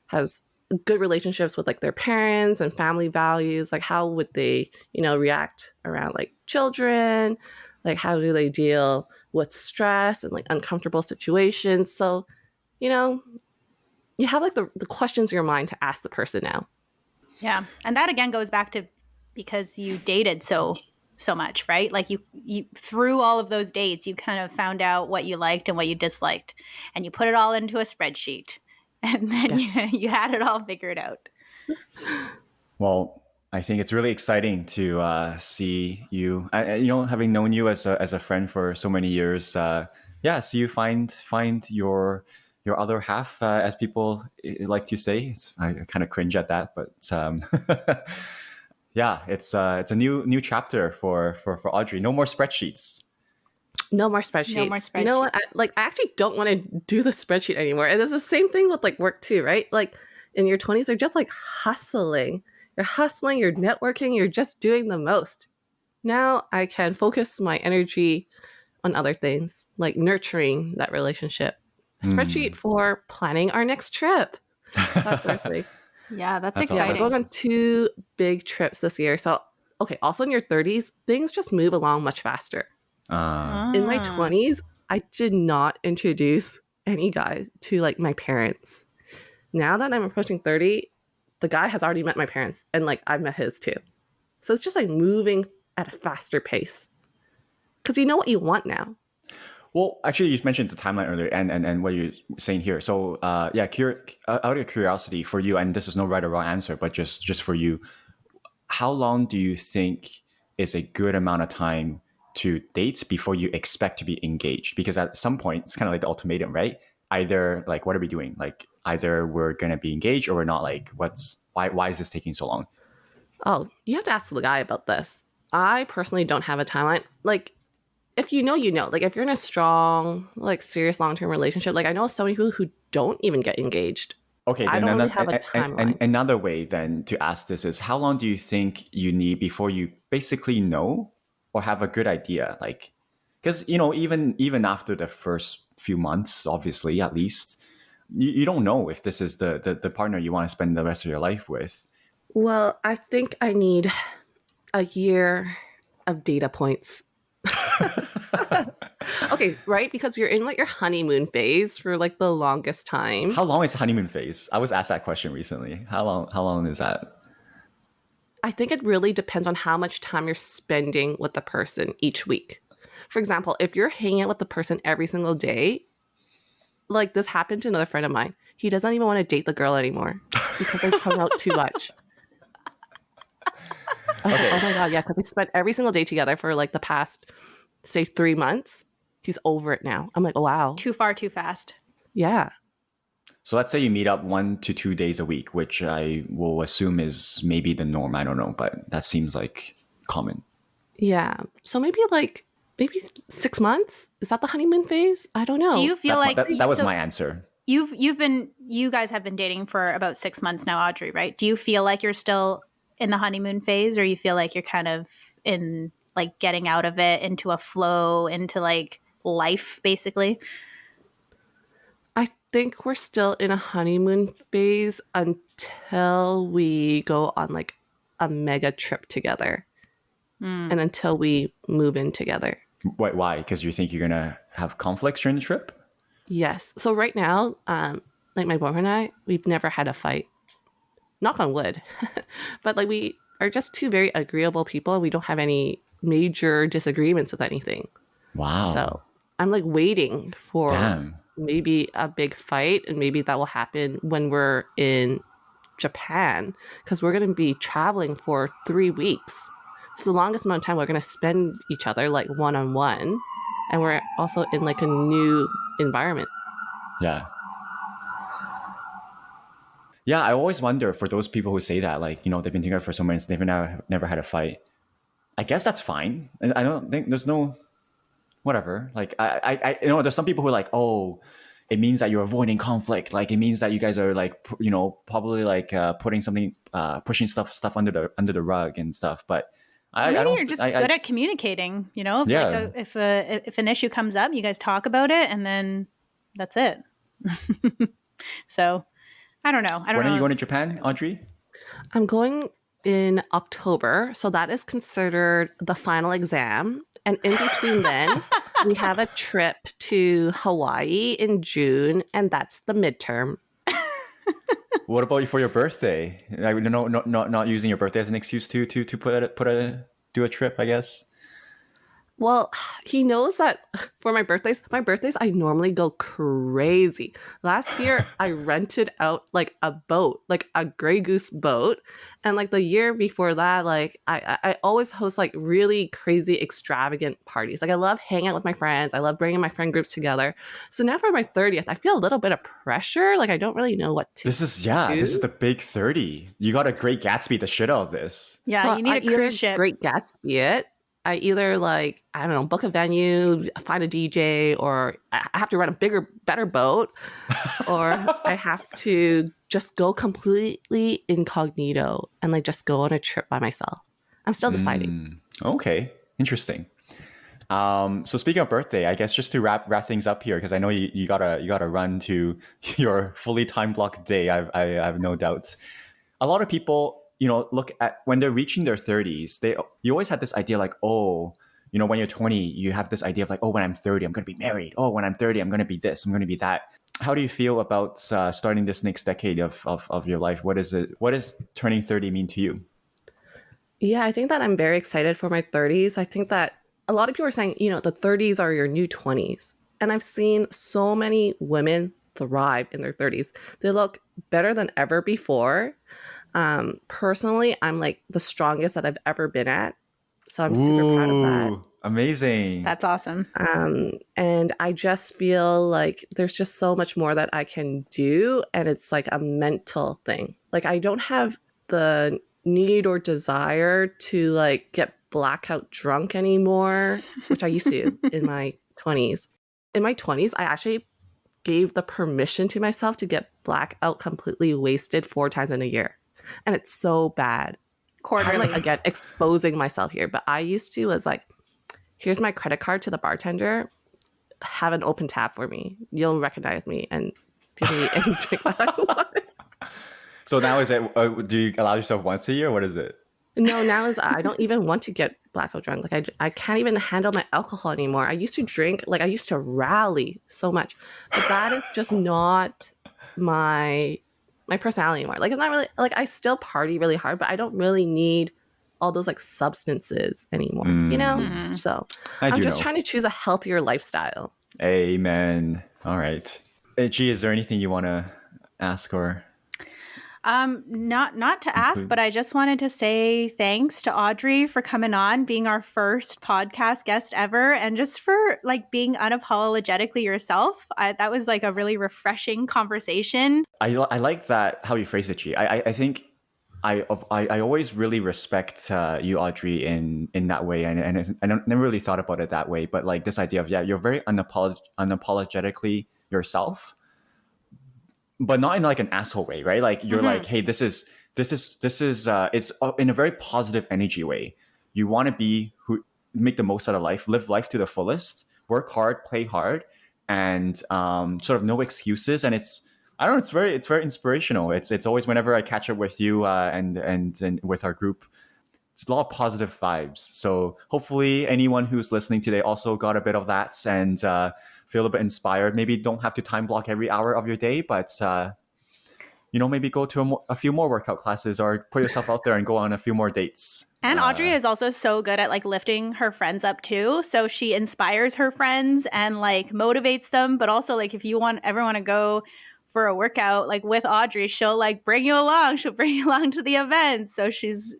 has good relationships with like their parents and family values. Like how would they, react around like children? Like how do they deal with stress and like uncomfortable situations? So, you have like the questions in your mind to ask the person now. Yeah. And that again goes back to because you dated so much, right? Like you through all of those dates, you kind of found out what you liked and what you disliked and you put it all into a spreadsheet and then Yes. you had it all figured out. Well, I think it's really exciting to see you. Having known you as a friend for so many years, see you find your other half, as people like to say. I kind of cringe at that, but yeah, it's a new chapter for Audrey. No more spreadsheets. No more spreadsheets. No more spreadsheets. You know what? I actually don't want to do the spreadsheet anymore. And it's the same thing with like work too, right? Like in your 20s, you're just like hustling. You're hustling, you're networking, you're just doing the most. Now I can focus my energy on other things, like nurturing that relationship. A spreadsheet for planning our next trip. That's birthday. Yeah, that's That's Yeah, exciting. we're going on 2 big trips this year. So, okay, also in your 30s, things just move along much faster. In my 20s, I did not introduce any guys to like my parents. Now that I'm approaching 30, the guy has already met my parents and like I've met his too. So it's just like moving at a faster pace because you know what you want now. Well, actually, you mentioned the timeline earlier, and what you're saying here. So, out of curiosity for you, and this is no right or wrong answer, but just for you, how long do you think is a good amount of time to date before you expect to be engaged? Because at some point, it's kind of like the ultimatum, right? Either like, what are we doing? Like, either we're gonna be engaged or we're not. Like, why is this taking so long? Oh, you have to ask the guy about this. I personally don't have a timeline. Like, if you know, you know. Like, if you're in a strong, like, serious long-term relationship, like, I know so many people who don't even get engaged. Okay, I then don't really have a timeline. another way then to ask this is, how long do you think you need before you basically know or have a good idea? Like, because even after the first few months, obviously, at least, you don't know if this is the partner you want to spend the rest of your life with. Well, I think I need a year of data points Okay, right? Because you're in like your honeymoon phase for like the longest time. How long is honeymoon phase? I was asked that question recently. How long is that? I think it really depends on how much time you're spending with the person each week. For example, if you're hanging out with the person every single day, like this happened to another friend of mine. He doesn't even want to date the girl anymore because they've hung out too much. I was Okay. like, oh my God, yeah, because they spent every single day together for like the past, say, 3 months. He's over it now. I'm like, oh, wow. Too far, too fast. Yeah. So let's say you meet up 1 to 2 days a week, which I will assume is maybe the norm. I don't know, but that seems like common. Yeah. So maybe 6 months? Is that the honeymoon phase? I don't know. Do you feel That was my answer. You guys have been dating for about 6 months now, Audrey, right? Do you feel like you're still in the honeymoon phase, or you feel like you're kind of in like getting out of it into a flow, into like life, basically? I think we're still in a honeymoon phase until we go on like a mega trip together and until we move in together. Wait, why? Because you think you're gonna have conflicts during the trip? Yes. So right now, like my boyfriend and I, we've never had a fight. Knock on wood. But like we are just two very agreeable people and we don't have any major disagreements with anything. Wow. So I'm like waiting for Damn. maybe a big fight, and maybe that will happen when we're in Japan, because we're going to be traveling for 3 weeks. It's the longest amount of time we're going to spend each other like one-on-one, and we're also in like a new environment. Yeah. Yeah, I always wonder for those people who say that, like, they've been together for so many, they've never had a fight. I guess that's fine. And I don't think there's no whatever. Like, I there's some people who are like, oh, it means that you're avoiding conflict. Like, it means that you guys are like, probably like putting something, pushing stuff under the rug and stuff. But I don't. You're just good at communicating. If, Yeah. if an issue comes up, you guys talk about it, and then that's it. So I don't know. When are you going to Japan, Audrey? I'm going in October, so that is considered the final exam. And in between then, we have a trip to Hawaii in June, and that's the midterm. What about for your birthday? Like, not using your birthday as an excuse to do a trip, I guess. Well, he knows that for my birthdays, I normally go crazy. Last year, I rented out like a boat, like a Grey Goose boat. And like the year before that, like I always host like really crazy, extravagant parties. Like I love hanging out with my friends. I love bringing my friend groups together. So now for my 30th, I feel a little bit of pressure. Like I don't really know what to This is the big 30. You got a Great Gatsby the shit out of this. Yeah, So you need a cruise ship. Great Gatsby it. I either like, I don't know, book a venue, find a DJ, or I have to rent a bigger, better boat, or I have to just go completely incognito and like just go on a trip by myself. I'm still deciding. Okay, interesting. So speaking of birthday, I guess just to wrap things up here, because I know you gotta run to your fully time blocked day. I have no doubts. A lot of people, look at when they're reaching their 30s, you always had this idea like, oh, when you're 20, you have this idea of like, oh, when I'm 30, I'm going to be married. Oh, when I'm 30, I'm going to be this, I'm going to be that. How do you feel about starting this next decade of your life? What does turning 30 mean to you? Yeah, I think that I'm very excited for my 30s. I think that a lot of people are saying, the 30s are your new 20s. And I've seen so many women thrive in their 30s. They look better than ever before. Personally, I'm like the strongest that I've ever been at. So I'm super proud of that. Amazing. That's awesome. And I just feel like there's just so much more that I can do. And it's like a mental thing. Like I don't have the need or desire to like get blackout drunk anymore, which I used to in my 20s. In my 20s, I actually gave the permission to myself to get blackout completely wasted 4 times in a year. And it's so bad. Quarterly. I'm like, again, exposing myself here. But I used to was like, here's my credit card to the bartender. Have an open tab for me. You'll recognize me and give me any drink that I want. So now is it, do you allow yourself once a year? What is it? No, now is I don't even want to get blackout drunk. Like I can't even handle my alcohol anymore. I used to drink, like I used to rally so much, but that is just not my personality anymore. Like it's not really like I still party really hard, but I don't really need all those like substances anymore. You know? Mhm. So I I'm do just know. trying to choose a healthier lifestyle. Amen. All right. Hey, G, is there anything you want to ask or Not to ask, include? but I just wanted to say thanks to Audrey for coming on, being our first podcast guest ever, and just for like being unapologetically yourself. That was like a really refreshing conversation. I like that how you phrase it, G. I think I always really respect you, Audrey, in that way, and I never really thought about it that way. But like this idea of you're very unapologetically yourself, but not in like an asshole way, right? Like you're like, hey, this is it's in a very positive energy way. You want to be who make the most out of life, live life to the fullest, work hard, play hard, and sort of no excuses. And it's I don't know, it's very inspirational. It's always whenever I catch up with you and with our group, it's a lot of positive vibes. So hopefully anyone who's listening today also got a bit of that and feel a bit inspired. Maybe don't have to time block every hour of your day, but maybe go to a few more workout classes or put yourself out there and go on a few more dates. And Audrey is also so good at like lifting her friends up too. So she inspires her friends and like motivates them. But also like if you ever want to go for a workout like with Audrey, she'll like bring you along. She'll bring you along to the event. So she's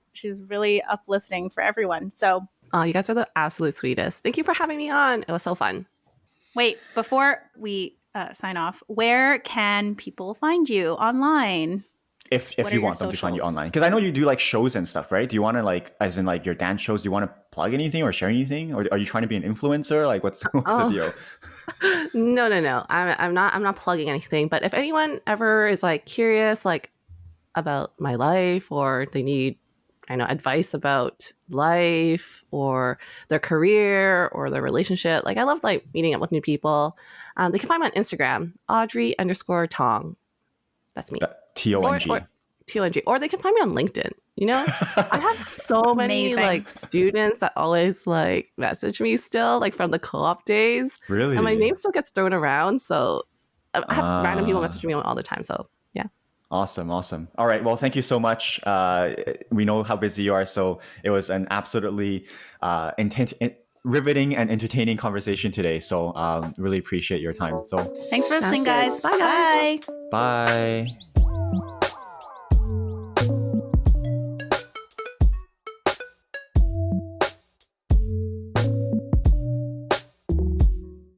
really uplifting for everyone. So Oh, you guys are the absolute sweetest. Thank you for having me on. It was so fun. wait, before we sign off, where can people find you online? If What are you your want them to find you socials? online, because I know you do like shows and stuff, right? Do you want to like, as in like your dance shows, do you want to plug anything or share anything, or are you trying to be an influencer? Like what's the deal? No. I'm not plugging anything. But if anyone ever is like curious, like about my life, or they need, advice about life or their career or their relationship, like I love like meeting up with new people. They can find me on Instagram, Audrey_Tong. That's me. TONG. Or TONG. Or they can find me on LinkedIn. I have so many Amazing. like students that always like message me still, like from the co-op days. Really? And my name still gets thrown around. So I have random people messaging me all the time. So yeah. Awesome. All right. Well, thank you so much. We know how busy you are, so it was an absolutely riveting and entertaining conversation today. So really appreciate your time. So Thanks for listening, Sounds guys. good. Bye, guys. Bye. bye.